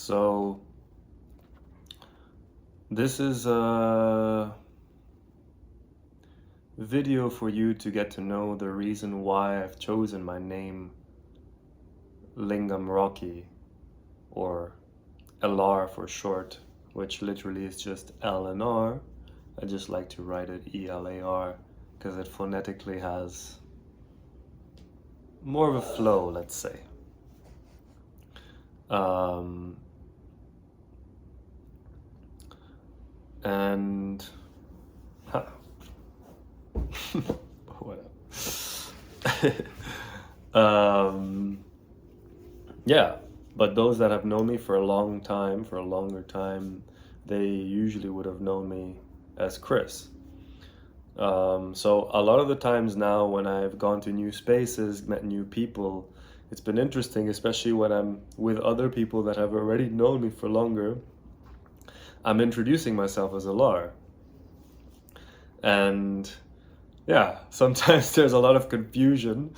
So this is a video for you to get to know the reason why I've chosen my name Lingam Rocky, or Elar for short, which literally is just L and R. I just like to write it E-L-A-R because it phonetically has more of a flow, let's say. And whatever. Yeah, but those that have known me for a long time, for a longer time, they usually would have known me as Chris. So a lot of the times now when I've gone to new spaces, met new people, it's been interesting, especially when I'm with other people that have already known me for longer. I'm introducing myself as Elar. And yeah, sometimes there's a lot of confusion,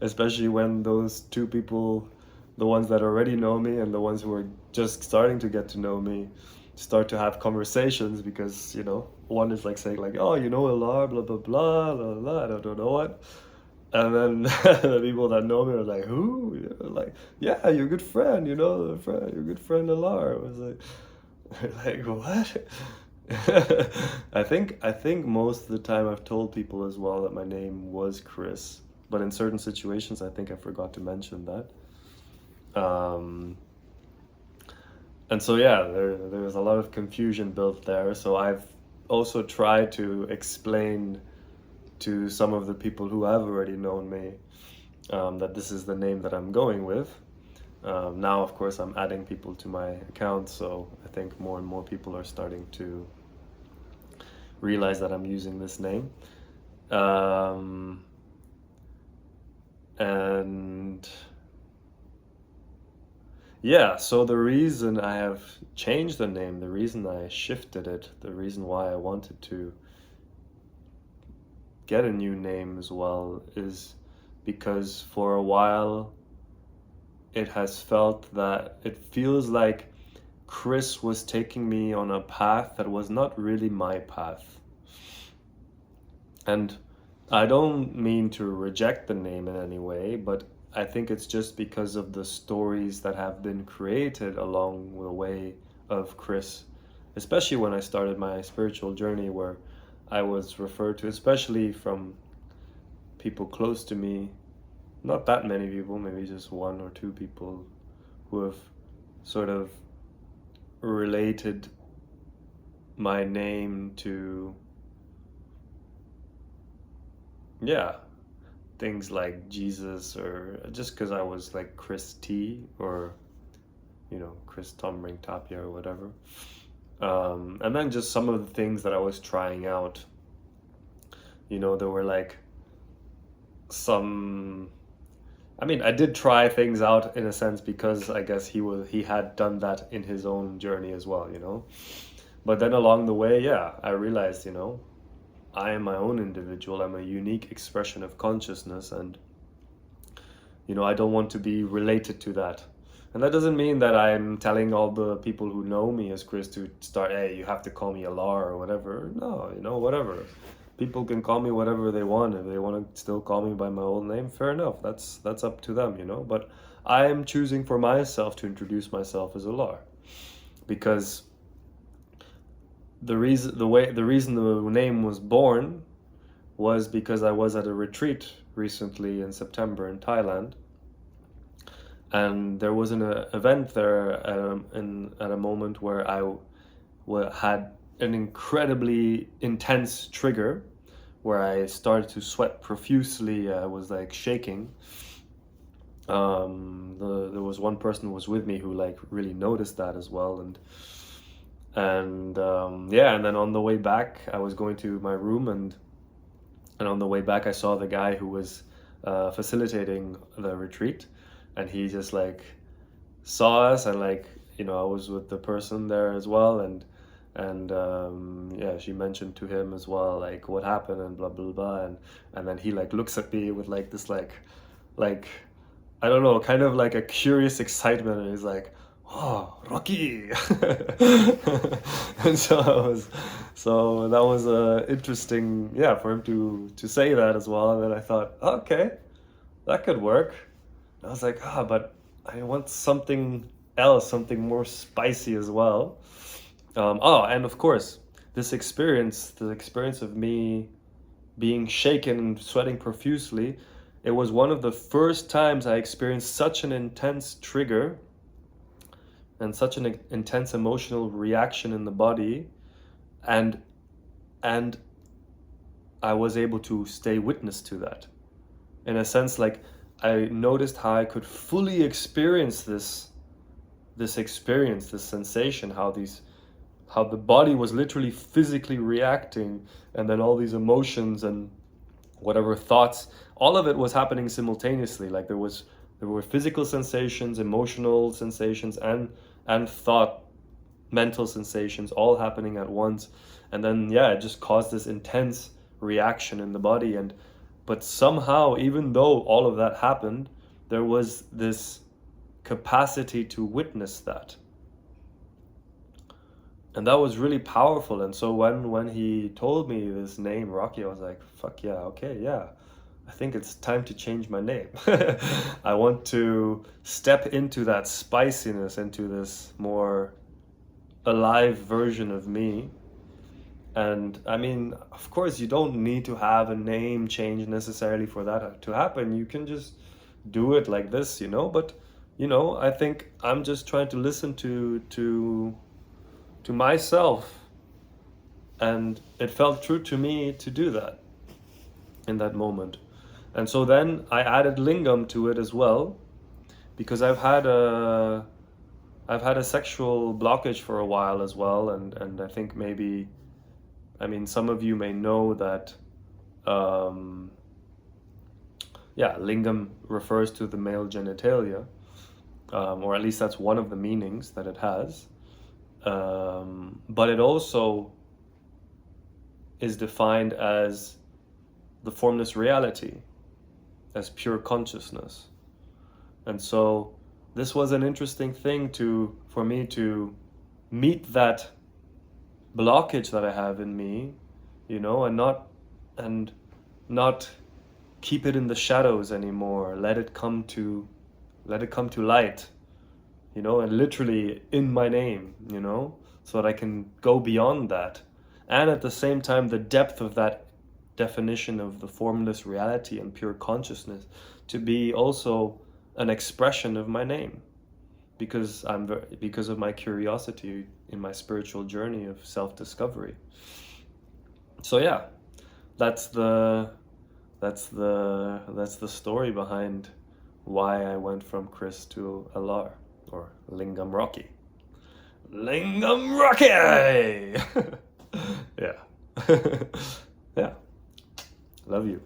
especially when those two people, the ones that already know me and the ones who are just starting to get to know me, start to have conversations because, one is like saying like, oh, Elar, blah, blah, blah, blah, blah, I don't know what. And then the people that know me are like, who? Like, yeah, you're a good friend, your good friend Elar. I was like what? I think most of the time I've told people as well that my name was Chris, but in certain situations I think I forgot to mention that. And so yeah, there's a lot of confusion built there. So I've also tried to explain to some of the people who have already known me that this is the name that I'm going with. Now, of course, I'm adding people to my account, so I think more and more people are starting to realize that I'm using this name. And yeah, so the reason I have changed the name, the reason I shifted it, the reason why I wanted to get a new name as well is because for a while it has felt that it feels like Chris was taking me on a path that was not really my path. And I don't mean to reject the name in any way, but I think it's just because of the stories that have been created along the way of Chris, especially when I started my spiritual journey, where I was referred to, especially from people close to me, not that many people, maybe just one or two people who have sort of related my name to, yeah, things like Jesus, or just because I was like Chris T, or Chris Tom Ring Tapia or whatever. And then just some of the things that I was trying out, there were like I did try things out in a sense because I guess he had done that in his own journey as well, but then along the way, yeah, I realized, I am my own individual. I'm a unique expression of consciousness, and I don't want to be related to that. And that doesn't mean that I'm telling all the people who know me as Chris to start, hey, you have to call me Elar or whatever. No, whatever. People can call me whatever they want. If they want to still call me by my old name, fair enough. That's up to them, But I am choosing for myself to introduce myself as Elar, because the reason the name was born was because I was at a retreat recently in September in Thailand. And there was an event there at a moment where I had an incredibly intense trigger where I started to sweat profusely. I was like shaking. There was one person who was with me who like really noticed that as well. And then on the way back, I was going to my room, and on the way back I saw the guy who was facilitating the retreat. And he just like saw us, and like, I was with the person there as well, and she mentioned to him as well like what happened and blah blah blah, and then he like looks at me with like this like I don't know, kind of like a curious excitement, and he's like, oh, Rocky. And so that was interesting, yeah, for him to say that as well. And then I thought, okay, that could work. And I was like, but I want something else, something more spicy as well. And of course, the experience of me being shaken and sweating profusely, it was one of the first times I experienced such an intense trigger and such an intense emotional reaction in the body, and and I was able to stay witness to that. In a sense, like I noticed how I could fully experience this sensation, how the body was literally physically reacting, and then all these emotions and whatever thoughts, all of it was happening simultaneously. Like there were physical sensations, emotional sensations, and thought, mental sensations all happening at once. And then yeah, it just caused this intense reaction in the body. And but somehow, even though all of that happened, there was this capacity to witness that. And that was really powerful. And so when he told me this name, Rocky, I was like, fuck yeah, okay, yeah. I think it's time to change my name. I want to step into that spiciness, into this more alive version of me. And I mean, of course, you don't need to have a name change necessarily for that to happen. You can just do it like this, But, I think I'm just trying to listen to myself, and it felt true to me to do that in that moment. And so then I added lingam to it as well, because I've had a sexual blockage for a while as well, and I think maybe, I mean, some of you may know that lingam refers to the male genitalia, or at least that's one of the meanings that it has. But it also is defined as the formless reality, as pure consciousness. And so this was an interesting thing for me to meet that blockage that I have in me, and not keep it in the shadows anymore. Let it come to light, and literally in my name, so that I can go beyond that. And at the same time, the depth of that definition of the formless reality and pure consciousness to be also an expression of my name, because of my curiosity in my spiritual journey of self-discovery. So yeah, that's the story behind why I went from Chris to Elar, or Lingam Rocky. Lingam Rocky! Yeah. Yeah. Love you.